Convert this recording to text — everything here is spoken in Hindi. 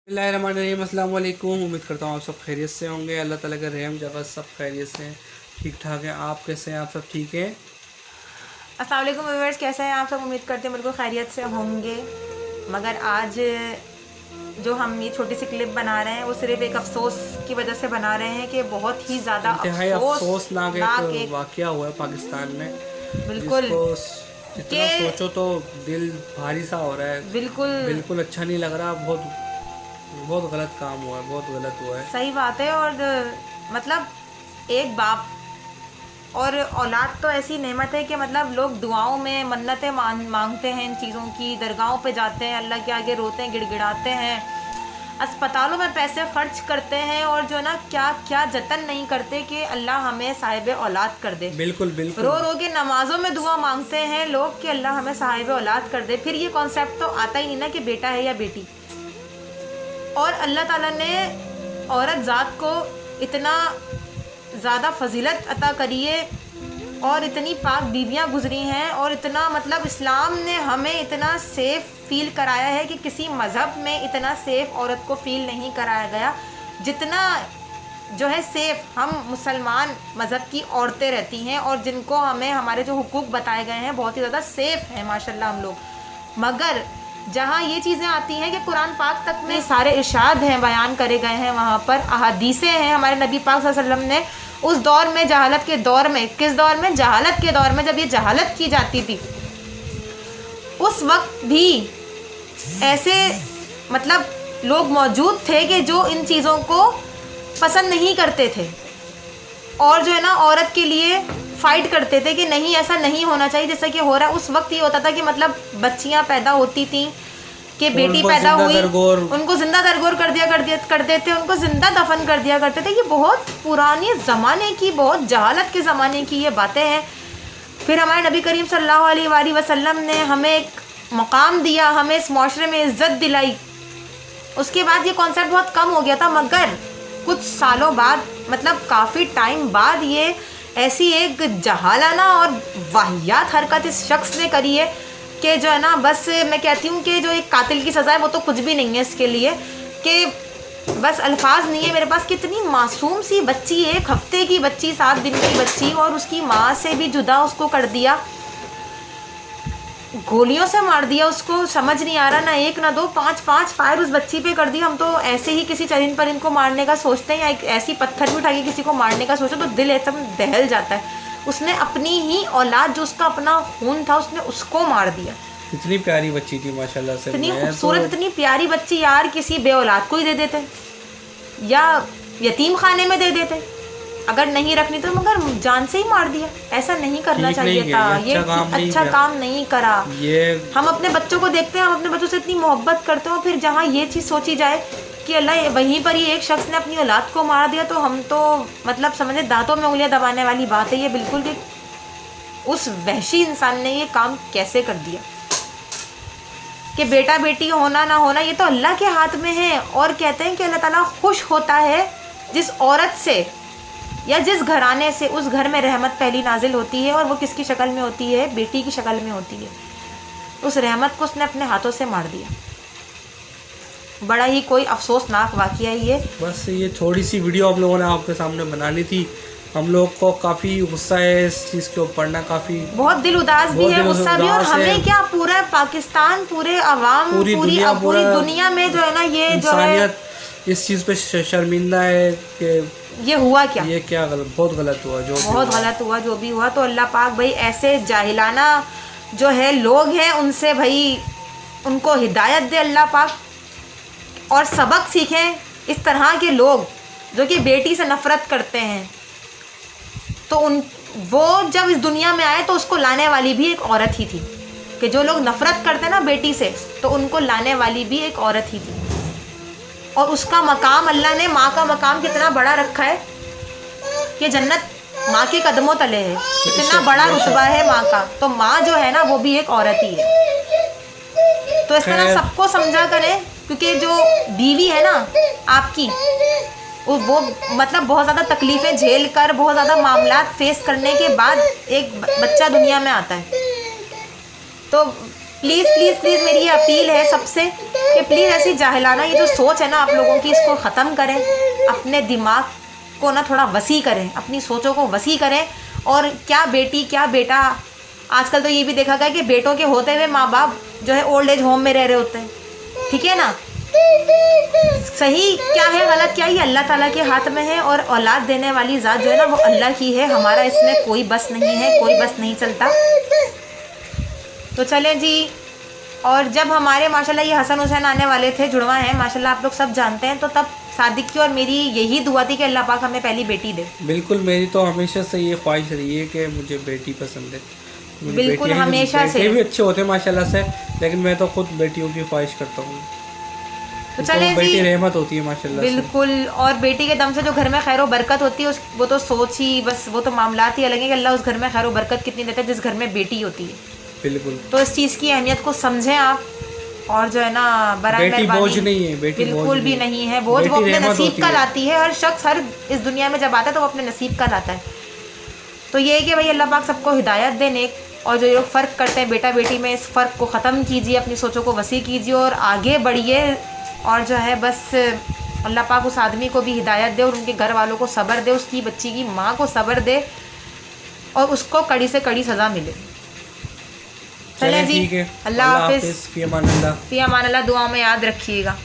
बिस्मिल्लाहिर्रहमानिर्रहीम, अस्सलाम वालेकुम। उम्मीद करता हूँ आप सब खैरियत से होंगे। अल्लाह ताला का रहम जगह सब खैरियत से हैं, ठीक ठाक हैं। आप कैसे हैं? आप सब ठीक हैं? अस्सलाम वालेकुम व्यूअर्स, कैसे हैं आप सब? उम्मीद करते हैं बिल्कुल खैरियत से होंगे। मगर आज जो हम ये छोटी सी क्लिप बना रहे हैं वो सिर्फ एक अफसोस की वजह से बना रहे हैं कि बहुत ही ज़्यादा इंतहाई अफसोसनाक एक वाक़या हुआ है पाकिस्तान में, बिल्कुल जिसको जितना कि सोचो तो दिल भारी सा हो रहा है। बिल्कुल बिल्कुल अच्छा नहीं लग रहा। बहुत बहुत गलत काम हुआ है, बहुत गलत हुआ है। सही बात है। और मतलब एक बाप और औलाद तो ऐसी नेमत है कि मतलब लोग दुआओं में मन्नतें मांगते हैं, इन चीज़ों की दरगाहों पे जाते हैं, अल्लाह के आगे रोते हैं, गिड़गिड़ाते हैं, अस्पतालों में पैसे खर्च करते हैं और जो ना क्या क्या जतन नहीं करते कि अल्लाह हमें साहिब औलाद कर दे। बिल्कुल बिल्कुल रो रो के नमाजों में दुआ मांगते हैं लोग कि अल्लाह हमें साहिब औलाद कर दे। फिर ये कॉन्सेप्ट तो आता ही नहीं ना कि बेटा है या बेटी। और अल्लाह ताला ने औरत ज़ात को इतना ज़्यादा फजीलत अता करी है और इतनी पाक बीवियाँ गुजरी हैं और इतना मतलब इस्लाम ने हमें इतना सेफ़ फील कराया है कि किसी मज़हब में इतना सेफ़ औरत को फील नहीं कराया गया जितना जो है सेफ़ हम मुसलमान मज़हब की औरतें रहती हैं और जिनको हमें हमारे जो हुकूक बताए गए हैं बहुत ही ज़्यादा सेफ़ हैं माशाल्लाह हम लोग। मगर जहाँ ये चीज़ें आती हैं कि कुरान पाक तक में सारे इरशाद हैं, बयान करे गए हैं, वहाँ पर अहादीसें हैं हमारे नबी पाक सल्लल्लाहु अलैहि वसल्लम ने उस दौर में, जहालत के दौर में, किस दौर में, जहालत के दौर में, जब ये जहालत की जाती थी उस वक्त भी ऐसे मतलब लोग मौजूद थे कि जो इन चीज़ों को पसंद नहीं करते थे और जो है ना औरत के लिए फाइट करते थे कि नहीं ऐसा नहीं होना चाहिए जैसा कि हो रहा है। उस वक्त ये होता था कि मतलब बच्चियां पैदा होती थी कि बेटी पैदा हुई, उनको जिंदा दरगोर करते थे, उनको जिंदा दफन कर दिया करते थे। ये बहुत पुराने ज़माने की, बहुत जहालत के ज़माने की ये बातें हैं। फिर हमारे नबी करीम सल्लल्लाहु अलैहि वसल्लम ने हमें एक मकाम दिया, हमें इस माशरे में इज़्ज़त दिलाई। उसके बाद ये कॉन्सेप्ट बहुत कम हो गया था, मगर कुछ सालों बाद मतलब काफ़ी टाइम बाद ये ऐसी एक जहालाना और वाहियात हरकत इस शख्स ने करी है कि जो है ना बस मैं कहती हूँ कि जो एक कातिल की सज़ा है वो तो कुछ भी नहीं है इसके लिए, कि बस अल्फाज नहीं है मेरे पास। कितनी मासूम सी बच्ची, 1 हफ्ते की बच्ची, 7 दिन की बच्ची, और उसकी माँ से भी जुदा उसको कर दिया, गोलियों से मार दिया उसको। समझ नहीं आ रहा, ना 1 ना 2, 5 फायर उस बच्ची पे कर दिया। हम तो ऐसे ही किसी चरिंद परिंद को मारने का सोचते हैं या एक ऐसी पत्थर भी उठा के किसी को मारने का सोचो तो दिल एकदम दहल जाता है। उसने अपनी ही औलाद, जो उसका अपना खून था, उसने उसको मार दिया। इतनी प्यारी बच्ची थी माशाल्लाह से, इतनी खूबसूरत, इतनी प्यारी बच्ची यार किसी बे औलाद को ही दे देते या यतीम खाने में दे देते अगर नहीं रखनी तो, मगर जान से ही मार दिया। ऐसा नहीं करना चाहिए था, ये अच्छा काम नहीं करा। हम अपने बच्चों को देखते हैं, हम अपने बच्चों से इतनी मोहब्बत करते हैं, फिर जहाँ ये चीज़ सोची जाए कि अल्लाह वहीं पर ही एक शख्स ने अपनी औलाद को मार दिया, तो हम तो मतलब समझे दांतों में उंगलियां दबाने वाली बात है ये बिल्कुल। कि उस वहशी इंसान ने ये काम कैसे कर दिया कि बेटा बेटी होना ना होना ये तो अल्लाह के हाथ में है। और कहते हैं कि अल्लाह ताला खुश होता है जिस औरत से या जिस घराने से, उस घर में रहमत पहली नाजिल होती है, और वो किसकी शक्ल में होती है? बेटी की शक्ल में होती है। उस रहमत को उसने अपने हाथों से मार दिया। बड़ा ही कोई अफसोसनाक वाक़या है ये। बस ये थोड़ी सी वीडियो आप लोगों ने आपके सामने बनानी थी। हम लोग को काफ़ी गुस्सा है इस चीज़ के ऊपर ना, काफ़ी बहुत दिल उदास भी है, गुस्सा भी। और हमें क्या, पूरा पाकिस्तान, पूरे अवाम, पूरी दुनिया में जो है ना ये जो है इस चीज़ पे शर्मिंदा है कि ये हुआ क्या, ये क्या गलत, बहुत गलत हुआ, जो बहुत गलत हुआ जो भी हुआ। तो अल्लाह पाक भाई ऐसे जाहिलाना जो है लोग हैं उनसे भाई उनको हिदायत दे अल्लाह पाक, और सबक सीखें इस तरह के लोग जो कि बेटी से नफ़रत करते हैं। तो वो जब इस दुनिया में आए तो उसको लाने वाली भी एक औरत ही थी, कि जो लोग नफ़रत करते हैं ना बेटी से तो उनको लाने वाली भी एक औरत ही थी। और उसका मकाम, अल्लाह ने माँ का मकाम कितना बड़ा रखा है कि जन्नत माँ के कदमों तले है, इतना बड़ा रुतबा है माँ का। तो माँ जो है ना वो भी एक औरत ही है। तो इस तरह सबको समझा करें, क्योंकि जो बीवी है ना आपकी वो मतलब बहुत ज़्यादा तकलीफ़ें झेल कर, बहुत ज़्यादा मामलात फेस करने के बाद एक बच्चा दुनिया में आता है। तो प्लीज़ प्लीज़ प्लीज़ मेरी ये अपील है सबसे कि प्लीज़ ऐसी जाहिलाना ये जो सोच है ना आप लोगों की, इसको ख़त्म करें। अपने दिमाग को ना थोड़ा वसी करें, अपनी सोचों को वसी करें। और क्या बेटी क्या बेटा, आजकल तो ये भी देखा गया कि बेटों के होते हुए माँ बाप जो है ओल्ड एज होम में रह रहे होते हैं। ठीक है ना, सही क्या है गलत क्या, ये अल्लाह ताला के हाथ में है। और औलाद देने वाली ज़ात जो है ना वो अल्लाह की है, हमारा इसमें कोई बस नहीं है, कोई बस नहीं चलता। तो चलें जी। और जब हमारे माशाल्लाह ये हसन हुसैन आने वाले थे, जुड़वा हैं माशाल्लाह, आप लोग सब जानते हैं, तो तब सादिक की और मेरी यही दुआ थी कि अल्लाह पाक हमें पहली बेटी दे। बिल्कुल, मेरी तो हमेशा से ये ख्वाहिश रही है कि मुझे बेटी पसंद है। मुझे बिल्कुल, बेटियां हैं, हमेशा से। बेटे भी अच्छे होते हैं माशाल्लाह से, लेकिन मैं तो खुद बेटियों की ख्वाहिश करता हूँ। तो चले बेटी जी, रहमत होती है माशाल्लाह से। बिल्कुल। और बेटी के दम से जो घर में खैर बरकत होती है वो तो सोच ही, बस वो तो मामलात ही अलग है कि अल्लाह उस घर में खैर बरकत कितनी देता है जिस घर में बेटी होती है। बिल्कुल, तो इस चीज़ की अहमियत को समझें आप। और जो है ना बराए बेटी बोझ नहीं है, बेटी बिल्कुल भी नहीं है बोझ, वो अपने नसीब का लाती है। हर शख्स हर इस दुनिया में जब आता है तो वो अपने नसीब का लाता है। तो ये है कि भाई अल्लाह पाक सबको हिदायत दे नेक। और जो लोग फ़र्क करते हैं बेटा बेटी में, इस फ़र्क को ख़त्म कीजिए, अपनी सोचों को वसी कीजिए और आगे बढ़िए। और जो है बस अल्लाह पाक उस आदमी को भी हिदायत दे और उनके घर वालों को सब्र दे, उसकी बच्ची की माँ को सब्र दे और उसको कड़ी से कड़ी सज़ा मिले। चलें जी, अल्लाह हाफिज़, फ़ी अमान अल्लाह। दुआ में याद रखिएगा।